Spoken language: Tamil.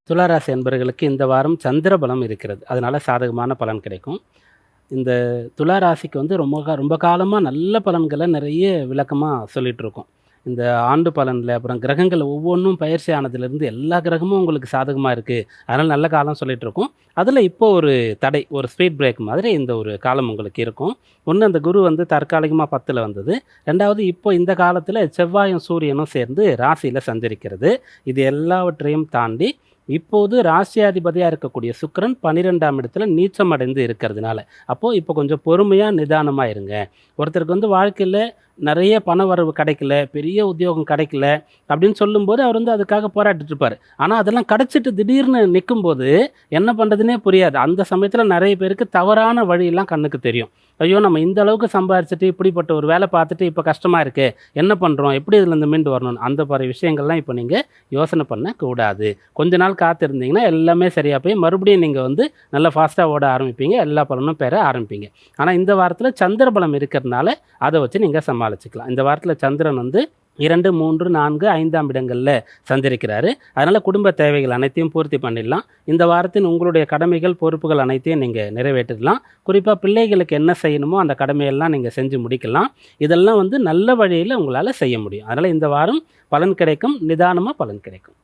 துளாராசி அன்பர்களுக்கு இந்த வாரம் சந்திர பலம் இருக்கிறது. அதனால சாதகமான பலன் கிடைக்கும். இந்த துளாராசிக்கு வந்து ரொம்ப காலமாக நல்ல பலன்களை நிறைய விளக்கமாக சொல்லிட்டு இருக்கோம். இந்த ஆண்டு பலனில் அப்புறம் கிரகங்கள் ஒவ்வொன்றும் பயிற்சி ஆனதுலேருந்து எல்லா கிரகமும் உங்களுக்கு சாதகமாக இருக்குது, அதனால் நல்ல காலம் சொல்லிட்டு இருக்கோம். அதில் இப்போ ஒரு தடை, ஒரு ஸ்பீட் பிரேக் மாதிரி இந்த ஒரு காலம் உங்களுக்கு இருக்கும். ஒன்று, அந்த குரு வந்து தற்காலிகமாக 10ல் வந்தது. ரெண்டாவது, இப்போ இந்த காலத்தில் செவ்வாயும் சூரியனும் சேர்ந்து ராசியில் சஞ்சரிக்கிறது. இது எல்லாவற்றையும் தாண்டி இப்போது ராசியாதிபதியாக இருக்கக்கூடிய சுக்கிரன் 12ஆம் இடத்துல நீச்சம் அடைந்து இருக்கிறதுனால, அப்போது இப்போ கொஞ்சம் பொறுமையாக நிதானமாக இருங்க. ஒருத்தருக்கு வந்து வாழ்க்கையில் நிறைய பண வரவு கிடைக்கல, பெரிய உத்தியோகம் கிடைக்கல அப்படின்னு சொல்லும்போது அவர் வந்து அதுக்காக போராடிட்டு இருப்பார். ஆனால் அதெல்லாம் கிடச்சிட்டு திடீர்னு நிற்கும்போது என்ன பண்ணுறதுனே புரியாது. அந்த சமயத்தில் நிறைய பேருக்கு தவறான வழியெல்லாம் கண்ணுக்கு தெரியும். ஐயோ, நம்ம இந்த அளவுக்கு சம்பாரிச்சிட்டு இப்படிப்பட்ட ஒரு வேலை பார்த்துட்டு இப்போ கஷ்டமாக இருக்கே, என்ன பண்ணுறோம், எப்படி இதுலேருந்து மீண்டு வரணும், அந்த மாதிரி விஷயங்கள்லாம் இப்போ நீங்கள் யோசனை பண்ணக்கூடாது. கொஞ்ச நாள் காத்திருந்தீங்கன்னா எல்லாமே சரியாக போய் மறுபடியும் நீங்கள் வந்து நல்லா ஃபாஸ்ட்டாக ஓட ஆரம்பிப்பீங்க, எல்லா பலனும் பெற ஆரம்பிப்பீங்க. ஆனால் இந்த வாரத்தில் சந்திர பலம் இருக்கிறதுனால அதை வச்சு நீங்கள் சமாளிச்சுக்கலாம். இந்த வாரத்தில் சந்திரன் வந்து 2, 3, 4, 5ஆம் இடங்களில் சஞ்சரிக்கிறாரு. அதனால் குடும்ப தேவைகள் அனைத்தையும் பூர்த்தி பண்ணிடலாம். இந்த வாரத்தின் உங்களுடைய கடமைகள் பொறுப்புகள் அனைத்தையும் நீங்கள் நிறைவேற்றிடலாம். குறிப்பாக பிள்ளைகளுக்கு என்ன செய்யணுமோ அந்த கடமையெல்லாம் நீங்கள் செஞ்சு முடிக்கலாம். இதெல்லாம் வந்து நல்ல வழியில் உங்களால் செய்ய முடியும். அதனால் இந்த வாரம் பலன் கிடைக்கும், நிதானமாக பலன் கிடைக்கும்.